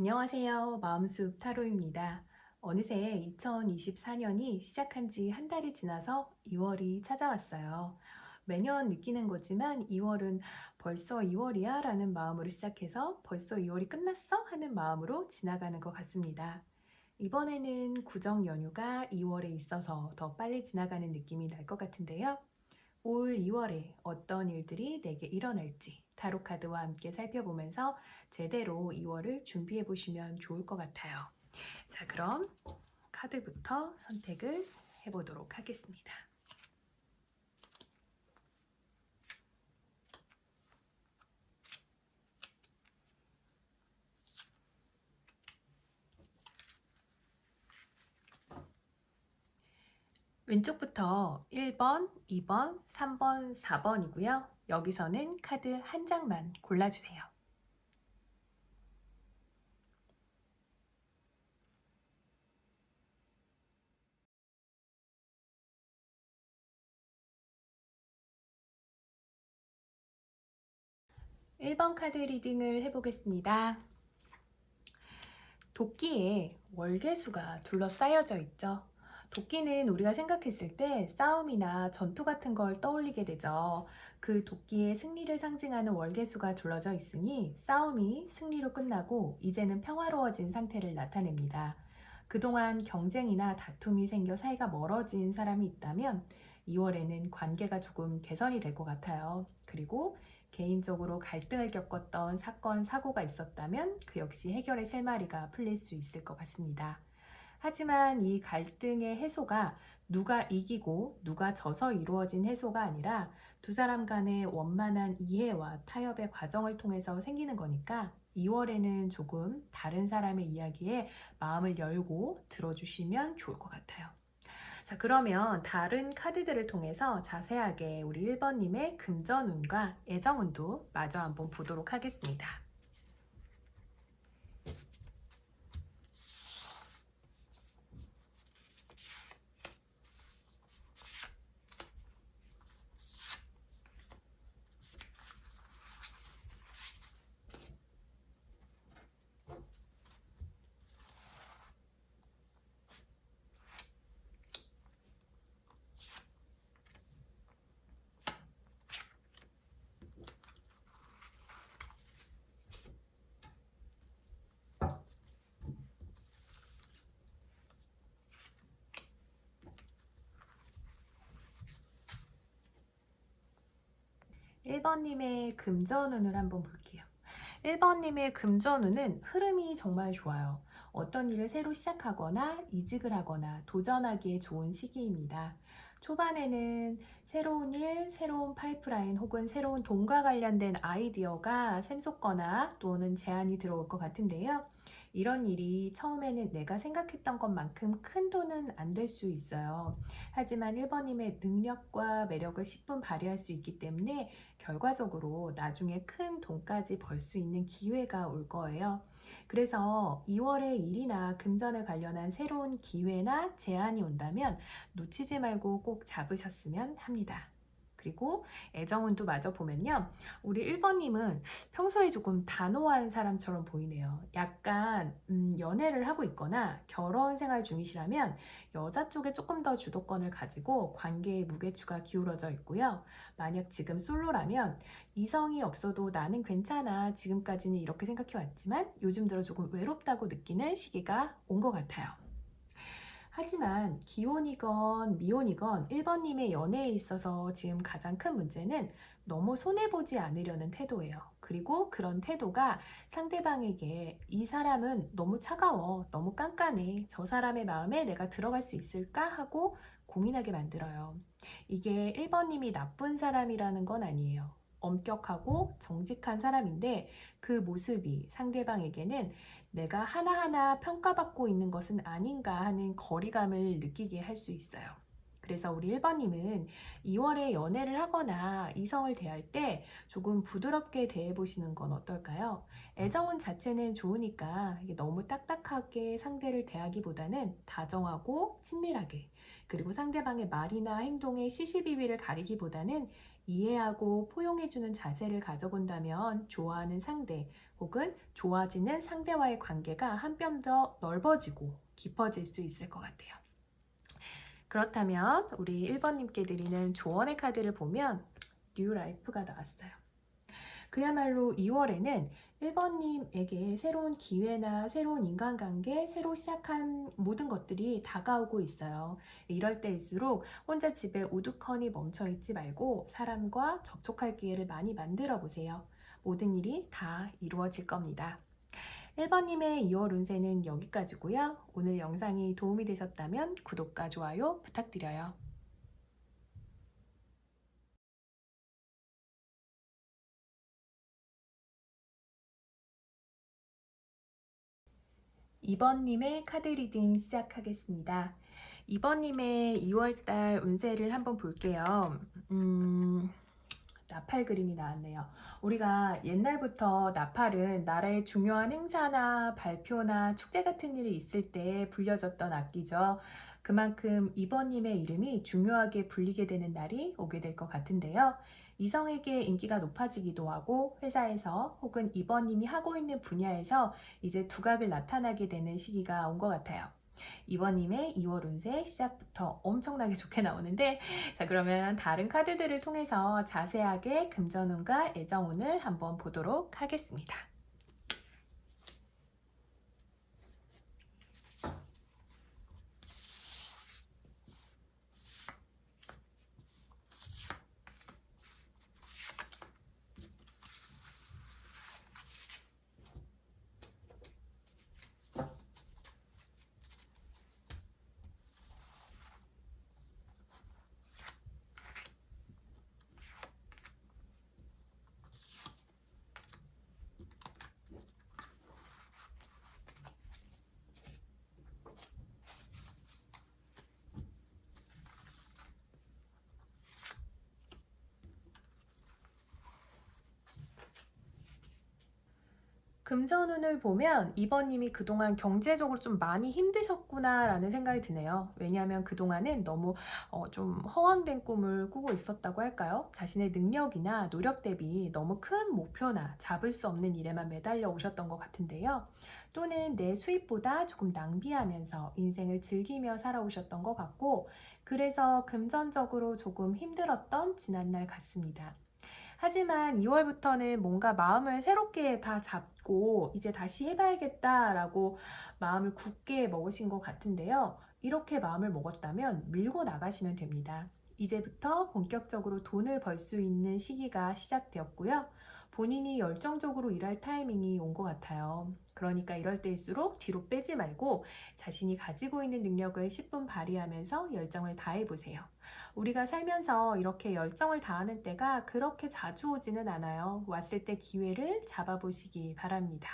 안녕하세요. 마음숲 타로입니다. 어느새 2024년이 시작한 지 한 달이 지나서 2월이 찾아왔어요. 매년 느끼는 거지만 2월은 벌써 2월이야 라는 마음으로 시작해서 벌써 2월이 끝났어? 하는 마음으로 지나가는 것 같습니다. 이번에는 구정 연휴가 2월에 있어서 더 빨리 지나가는 느낌이 날 것 같은데요. 올 2월에 어떤 일들이 내게 일어날지 타로카드와 함께 살펴보면서 제대로 2월을 준비해 보시면 좋을 것 같아요. 자, 그럼 카드부터 선택을 해보도록 하겠습니다. 왼쪽부터 1번, 2번, 3번, 4번이고요. 여기서는 카드 한 장만 골라주세요. 1번 카드 리딩을 해보겠습니다. 도끼에 월계수가 둘러싸여져 있죠. 도끼는 우리가 생각했을 때 싸움이나 전투 같은 걸 떠올리게 되죠. 그 도끼의 승리를 상징하는 월계수가 둘러져 있으니 싸움이 승리로 끝나고 이제는 평화로워진 상태를 나타냅니다. 그동안 경쟁이나 다툼이 생겨 사이가 멀어진 사람이 있다면 2월에는 관계가 조금 개선이 될 것 같아요. 그리고 개인적으로 갈등을 겪었던 사건, 사고가 있었다면 그 역시 해결의 실마리가 풀릴 수 있을 것 같습니다. 하지만 이 갈등의 해소가 누가 이기고 누가 져서 이루어진 해소가 아니라 두 사람 간의 원만한 이해와 타협의 과정을 통해서 생기는 거니까 2월에는 조금 다른 사람의 이야기에 마음을 열고 들어주시면 좋을 것 같아요. 자, 그러면 다른 카드들을 통해서 자세하게 우리 1번님의 금전운과 애정운도 마저 한번 보도록 하겠습니다. 1번님의 금전운을 한번 볼게요. 1번님의 금전운은 흐름이 정말 좋아요. 어떤 일을 새로 시작하거나 이직을 하거나 도전하기에 좋은 시기입니다. 초반에는 새로운 일, 새로운 파이프라인 혹은 새로운 돈과 관련된 아이디어가 샘솟거나 또는 제안이 들어올 것 같은데요. 이런 일이 처음에는 내가 생각했던 것만큼 큰 돈은 안 될 수 있어요. 하지만 1번님의 능력과 매력을 10분 발휘할 수 있기 때문에 결과적으로 나중에 큰 돈까지 벌 수 있는 기회가 올 거예요. 그래서 2월에 일이나 금전에 관련한 새로운 기회나 제안이 온다면 놓치지 말고 꼭 잡으셨으면 합니다. 그리고 애정운도 마저 보면요. 우리 1번님은 평소에 조금 단호한 사람처럼 보이네요. 약간 연애를 하고 있거나 결혼 생활 중이시라면 여자 쪽에 조금 더 주도권을 가지고 관계의 무게추가 기울어져 있고요. 만약 지금 솔로라면 이성이 없어도 나는 괜찮아. 지금까지는 이렇게 생각해 왔지만 요즘 들어 조금 외롭다고 느끼는 시기가 온 것 같아요. 하지만 기혼이건 미혼이건 1번님의 연애에 있어서 지금 가장 큰 문제는 너무 손해보지 않으려는 태도예요. 그리고 그런 태도가 상대방에게 이 사람은 너무 차가워, 너무 깐깐해, 저 사람의 마음에 내가 들어갈 수 있을까 하고 고민하게 만들어요. 이게 1번님이 나쁜 사람이라는 건 아니에요. 엄격하고 정직한 사람인데 그 모습이 상대방에게는 내가 하나하나 평가받고 있는 것은 아닌가 하는 거리감을 느끼게 할 수 있어요. 그래서 우리 1번님은 2월에 연애를 하거나 이성을 대할 때 조금 부드럽게 대해보시는 건 어떨까요? 애정은 자체는 좋으니까 이게 너무 딱딱하게 상대를 대하기보다는 다정하고 친밀하게, 그리고 상대방의 말이나 행동에 시시비비를 가리기보다는 이해하고 포용해주는 자세를 가져본다면 좋아하는 상대 혹은 좋아지는 상대와의 관계가 한 뼘 더 넓어지고 깊어질 수 있을 것 같아요. 그렇다면 우리 1번님께 드리는 조언의 카드를 보면 뉴 라이프가 나왔어요. 그야말로 2월에는 1번님에게 새로운 기회나 새로운 인간관계, 새로 시작한 모든 것들이 다가오고 있어요. 이럴 때일수록 혼자 집에 우두커니 멈춰있지 말고 사람과 접촉할 기회를 많이 만들어 보세요. 모든 일이 다 이루어질 겁니다. 1번님의 2월 운세는 여기까지고요. 오늘 영상이 도움이 되셨다면 구독과 좋아요 부탁드려요. 2번님의 카드 리딩 시작하겠습니다. 2번님의 2월달 운세를 한번 볼게요. 나팔 그림이 나왔네요. 우리가 옛날부터 나팔은 나라의 중요한 행사나 발표나 축제 같은 일이 있을 때 불려졌던 악기죠. 그만큼 2번님의 이름이 중요하게 불리게 되는 날이 오게 될 것 같은데요. 이성에게 인기가 높아지기도 하고 회사에서 혹은 2번님이 하고 있는 분야에서 이제 두각을 나타나게 되는 시기가 온 것 같아요. 2번님의 2월 운세 시작부터 엄청나게 좋게 나오는데, 자, 그러면 다른 카드들을 통해서 자세하게 금전운과 애정운을 한번 보도록 하겠습니다. 금전운을 보면 2번님이 그동안 경제적으로 좀 많이 힘드셨구나 라는 생각이 드네요. 왜냐하면 그동안은 너무 좀 허황된 꿈을 꾸고 있었다고 할까요? 자신의 능력이나 노력 대비 너무 큰 목표나 잡을 수 없는 일에만 매달려 오셨던 것 같은데요. 또는 내 수입보다 조금 낭비하면서 인생을 즐기며 살아오셨던 것 같고, 그래서 금전적으로 조금 힘들었던 지난날 같습니다. 하지만 2월부터는 뭔가 마음을 새롭게 다 잡고 이제 다시 해봐야겠다라고 마음을 굳게 먹으신 것 같은데요. 이렇게 마음을 먹었다면 밀고 나가시면 됩니다. 이제부터 본격적으로 돈을 벌 수 있는 시기가 시작되었고요. 본인이 열정적으로 일할 타이밍이 온 것 같아요. 그러니까 이럴 때일수록 뒤로 빼지 말고 자신이 가지고 있는 능력을 10분 발휘하면서 열정을 다해보세요. 우리가 살면서 이렇게 열정을 다하는 때가 그렇게 자주 오지는 않아요. 왔을 때 기회를 잡아보시기 바랍니다.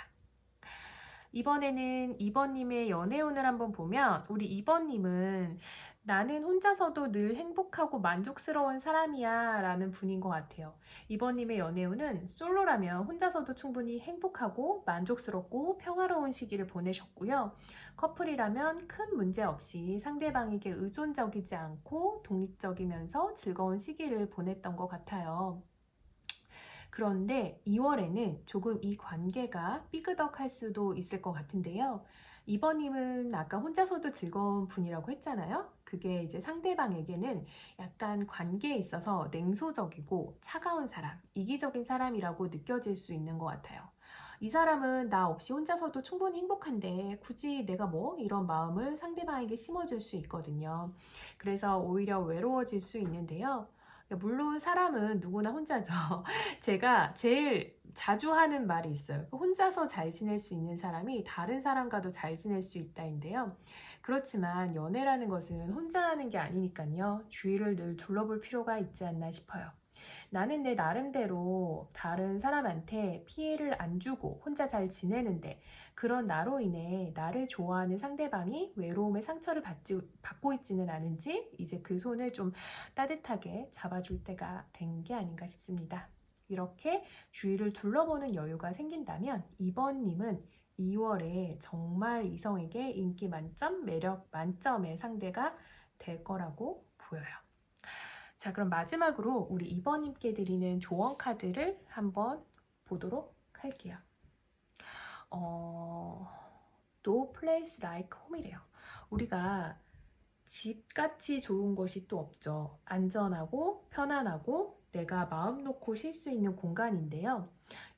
이번에는 2번님의 연애운을 한번 보면 우리 2번님은 나는 혼자서도 늘 행복하고 만족스러운 사람이야 라는 분인 것 같아요. 2번님의 연애운은 솔로라면 혼자서도 충분히 행복하고 만족스럽고 평화로운 시기를 보내셨고요. 커플이라면 큰 문제 없이 상대방에게 의존적이지 않고 독립적이면서 즐거운 시기를 보냈던 것 같아요. 그런데 2월에는 조금 이 관계가 삐그덕할 수도 있을 것 같은데요. 이번님은 아까 혼자서도 즐거운 분이라고 했잖아요. 그게 이제 상대방에게는 약간 관계에 있어서 냉소적이고 차가운 사람, 이기적인 사람이라고 느껴질 수 있는 것 같아요. 이 사람은 나 없이 혼자서도 충분히 행복한데 굳이 내가 뭐 이런 마음을 상대방에게 심어줄 수 있거든요. 그래서 오히려 외로워질 수 있는데요. 물론 사람은 누구나 혼자죠. 제가 제일 자주 하는 말이 있어요. 혼자서 잘 지낼 수 있는 사람이 다른 사람과도 잘 지낼 수 있다인데요. 그렇지만 연애라는 것은 혼자 하는 게 아니니까요. 주위를 늘 둘러볼 필요가 있지 않나 싶어요. 나는 내 나름대로 다른 사람한테 피해를 안 주고 혼자 잘 지내는데 그런 나로 인해 나를 좋아하는 상대방이 외로움의 상처를 받고 있지는 않은지 이제 그 손을 좀 따뜻하게 잡아줄 때가 된 게 아닌가 싶습니다. 이렇게 주위를 둘러보는 여유가 생긴다면 이번님은 2월에 정말 이성에게 인기 만점, 매력 만점의 상대가 될 거라고 보여요. 자, 그럼 마지막으로 우리 2번님께 드리는 조언 카드를 한번 보도록 할게요. 어, No place like home이래요. 우리가 집같이 좋은 것이 또 없죠. 안전하고 편안하고 내가 마음 놓고 쉴 수 있는 공간인데요.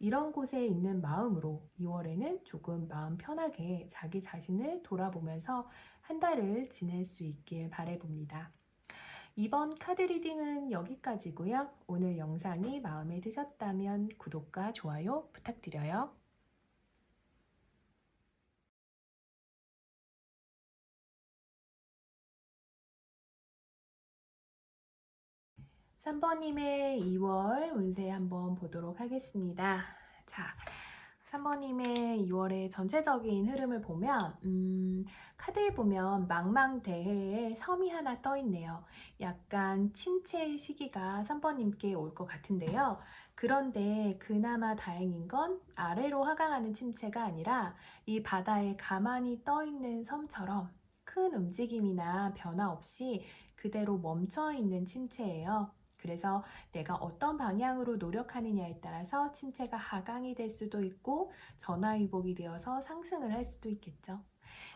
이런 곳에 있는 마음으로 2월에는 조금 마음 편하게 자기 자신을 돌아보면서 한 달을 지낼 수 있길 바라봅니다. 이번 카드 리딩은 여기까지고요. 오늘 영상이 마음에 드셨다면 구독과 좋아요 부탁드려요. 3번님의 2월 운세 한번 보도록 하겠습니다. 자, 3번님의 2월의 전체적인 흐름을 보면 카드에 보면 망망대해에 섬이 하나 떠 있네요. 약간 침체의 시기가 3번님께 올 것 같은데요. 그런데 그나마 다행인 건 아래로 하강하는 침체가 아니라 이 바다에 가만히 떠 있는 섬처럼 큰 움직임이나 변화 없이 그대로 멈춰 있는 침체예요. 그래서 내가 어떤 방향으로 노력하느냐에 따라서 침체가 하강이 될 수도 있고 전화위복이 되어서 상승을 할 수도 있겠죠.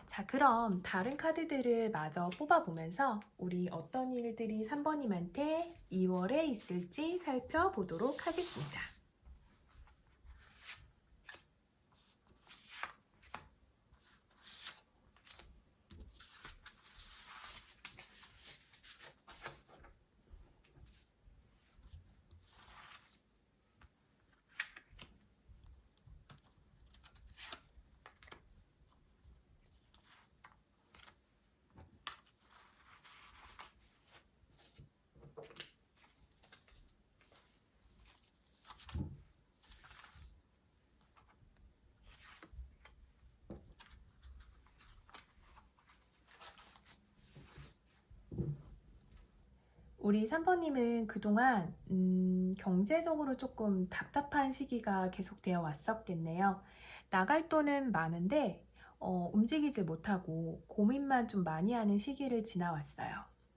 자, 그럼 다른 카드들을 마저 뽑아보면서 우리 어떤 일들이 3번님한테 2월에 있을지 살펴보도록 하겠습니다. 우리 3번님은 그동안 경제적으로 조금 답답한 시기가 계속되어 왔었겠네요. 나갈 돈은 많은데 움직이질 못하고 고민만 좀 많이 하는 시기를 지나왔어요.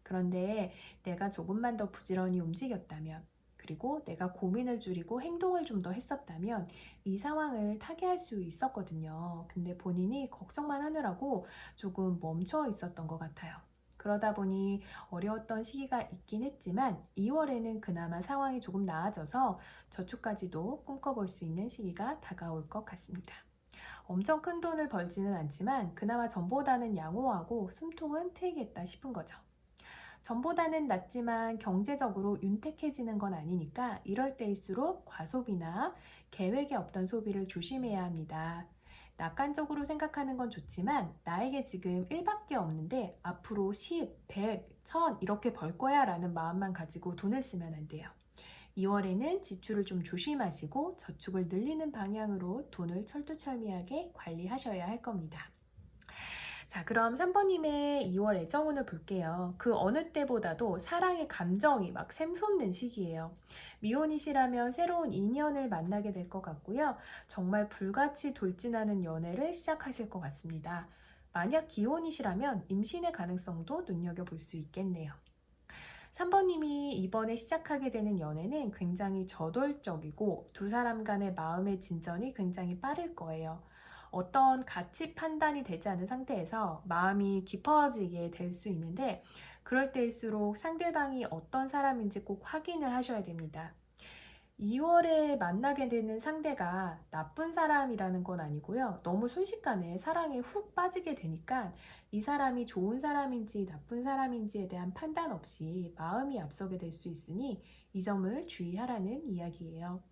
그런데 내가 조금만 더 부지런히 움직였다면, 그리고 내가 고민을 줄이고 행동을 좀 더 했었다면 이 상황을 타개할 수 있었거든요. 근데 본인이 걱정만 하느라고 조금 멈춰 있었던 것 같아요. 그러다 보니 어려웠던 시기가 있긴 했지만 2월에는 그나마 상황이 조금 나아져서 저축까지도 꿈꿔볼 수 있는 시기가 다가올 것 같습니다. 엄청 큰 돈을 벌지는 않지만 그나마 전보다는 양호하고 숨통은 트이겠다 싶은 거죠. 전보다는 낫지만 경제적으로 윤택해지는 건 아니니까 이럴 때일수록 과소비나 계획에 없던 소비를 조심해야 합니다. 낙관적으로 생각하는 건 좋지만 나에게 지금 1밖에 없는데 앞으로 10, 100, 1000 이렇게 벌 거야 라는 마음만 가지고 돈을 쓰면 안 돼요. 2월에는 지출을 좀 조심하시고 저축을 늘리는 방향으로 돈을 철두철미하게 관리하셔야 할 겁니다. 자, 그럼 3번님의 2월 애정운을 볼게요. 그 어느 때보다도 사랑의 감정이 막 샘솟는 시기예요. 미혼이시라면 새로운 인연을 만나게 될 것 같고요. 정말 불같이 돌진하는 연애를 시작하실 것 같습니다. 만약 기혼이시라면 임신의 가능성도 눈여겨볼 수 있겠네요. 3번님이 이번에 시작하게 되는 연애는 굉장히 저돌적이고 두 사람 간의 마음의 진전이 굉장히 빠를 거예요. 어떤 가치 판단이 되지 않은 상태에서 마음이 깊어지게 될 수 있는데 그럴 때일수록 상대방이 어떤 사람인지 꼭 확인을 하셔야 됩니다. 2월에 만나게 되는 상대가 나쁜 사람이라는 건 아니고요. 너무 순식간에 사랑에 훅 빠지게 되니까 이 사람이 좋은 사람인지 나쁜 사람인지에 대한 판단 없이 마음이 앞서게 될 수 있으니 이 점을 주의하라는 이야기예요.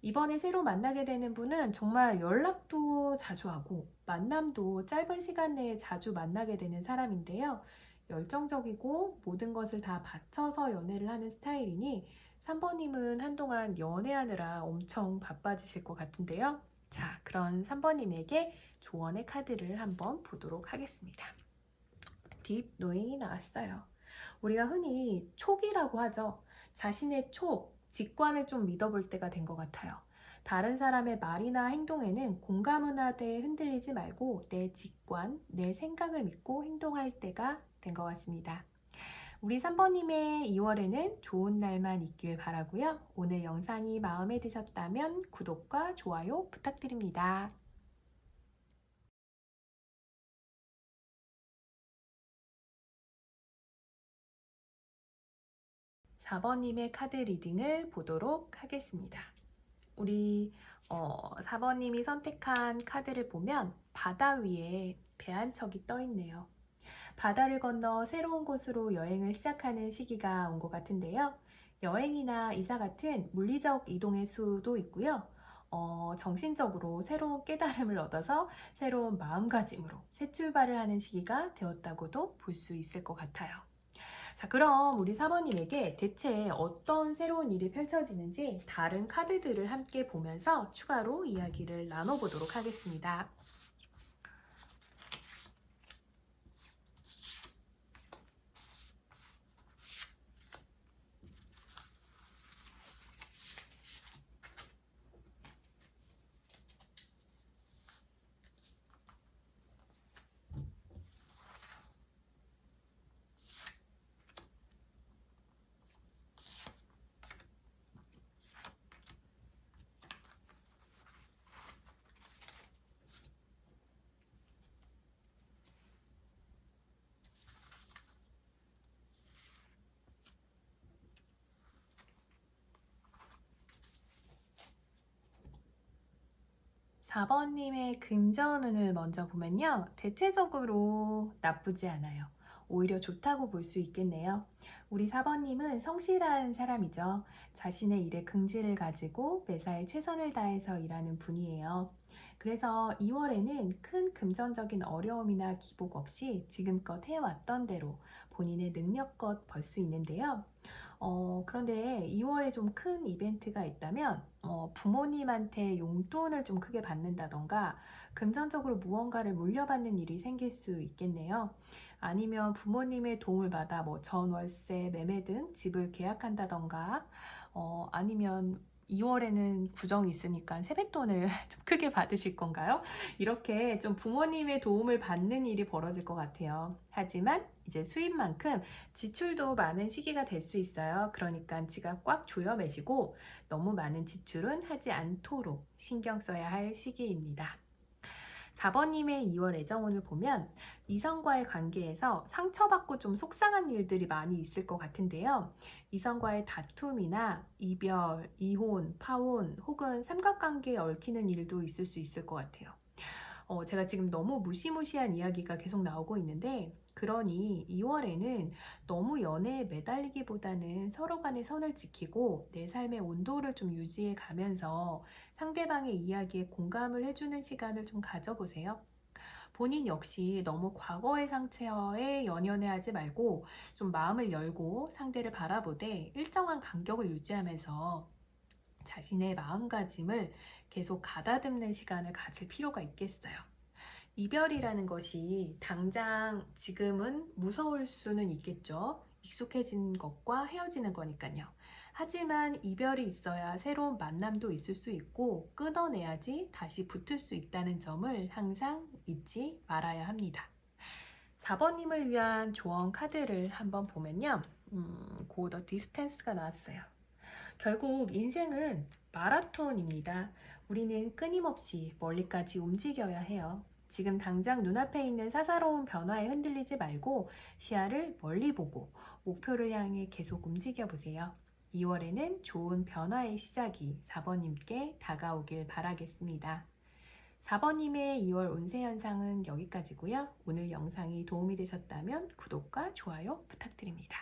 이번에 새로 만나게 되는 분은 정말 연락도 자주 하고 만남도 짧은 시간 내에 자주 만나게 되는 사람인데요. 열정적이고 모든 것을 다 바쳐서 연애를 하는 스타일이니 3번님은 한동안 연애하느라 엄청 바빠지실 것 같은데요. 자, 그런 3번님에게 조언의 카드를 한번 보도록 하겠습니다. 딥 노잉이 나왔어요. 우리가 흔히 촉이라고 하죠. 자신의 촉, 직관을 좀 믿어볼 때가 된 것 같아요. 다른 사람의 말이나 행동에는 공감은 하되 흔들리지 말고 내 직관, 내 생각을 믿고 행동할 때가 된 것 같습니다. 우리 3번님의 2월에는 좋은 날만 있길 바라고요. 오늘 영상이 마음에 드셨다면 구독과 좋아요 부탁드립니다. 4번님의 카드 리딩을 보도록 하겠습니다. 우리 4번님이 선택한 카드를 보면 바다 위에 배 한 척이 떠 있네요. 바다를 건너 새로운 곳으로 여행을 시작하는 시기가 온 것 같은데요. 여행이나 이사 같은 물리적 이동의 수도 있고요. 정신적으로 새로운 깨달음을 얻어서 새로운 마음가짐으로 새 출발을 하는 시기가 되었다고도 볼 수 있을 것 같아요. 자, 그럼 우리 사모님에게 대체 어떤 새로운 일이 펼쳐지는지 다른 카드들을 함께 보면서 추가로 이야기를 나눠보도록 하겠습니다. 4번님의 금전운을 먼저 보면요. 대체적으로 나쁘지 않아요. 오히려 좋다고 볼 수 있겠네요. 우리 4번님은 성실한 사람이죠. 자신의 일에 긍지를 가지고 매사에 최선을 다해서 일하는 분이에요. 그래서 2월에는 큰 금전적인 어려움이나 기복 없이 지금껏 해왔던 대로 본인의 능력껏 벌 수 있는데요. 그런데 2월에 좀 큰 이벤트가 있다면 부모님한테 용돈을 좀 크게 받는다던가 금전적으로 무언가를 물려받는 일이 생길 수 있겠네요. 아니면 부모님의 도움을 받아 뭐 전월세, 매매 등 집을 계약한다던가 아니면 2월에는 구정이 있으니까 세뱃돈을 좀 크게 받으실 건가요? 이렇게 좀 부모님의 도움을 받는 일이 벌어질 것 같아요. 하지만 이제 수입만큼 지출도 많은 시기가 될 수 있어요. 그러니까 지갑 꽉 조여 매시고 너무 많은 지출은 하지 않도록 신경 써야 할 시기입니다. 4번님의 2월 애정운을 보면 이성과의 관계에서 상처받고 좀 속상한 일들이 많이 있을 것 같은데요. 이성과의 다툼이나 이별, 이혼, 파혼 혹은 삼각관계에 얽히는 일도 있을 수 있을 것 같아요. 제가 지금 너무 무시무시한 이야기가 계속 나오고 있는데, 그러니 2월에는 너무 연애에 매달리기보다는 서로 간의 선을 지키고 내 삶의 온도를 좀 유지해 가면서 상대방의 이야기에 공감을 해주는 시간을 좀 가져보세요. 본인 역시 너무 과거의 상처에 연연해하지 말고 좀 마음을 열고 상대를 바라보되 일정한 간격을 유지하면서 자신의 마음가짐을 계속 가다듬는 시간을 가질 필요가 있겠어요. 이별이라는 것이 당장 지금은 무서울 수는 있겠죠. 익숙해진 것과 헤어지는 거니까요. 하지만 이별이 있어야 새로운 만남도 있을 수 있고 끊어내야지 다시 붙을 수 있다는 점을 항상 잊지 말아야 합니다. 4번님을 위한 조언 카드를 한번 보면요. Go the distance가 나왔어요. 결국 인생은 마라톤입니다. 우리는 끊임없이 멀리까지 움직여야 해요. 지금 당장 눈앞에 있는 사사로운 변화에 흔들리지 말고 시야를 멀리 보고 목표를 향해 계속 움직여 보세요. 2월에는 좋은 변화의 시작이 4번님께 다가오길 바라겠습니다. 4번님의 2월 운세 현상은 여기까지고요. 오늘 영상이 도움이 되셨다면 구독과 좋아요 부탁드립니다.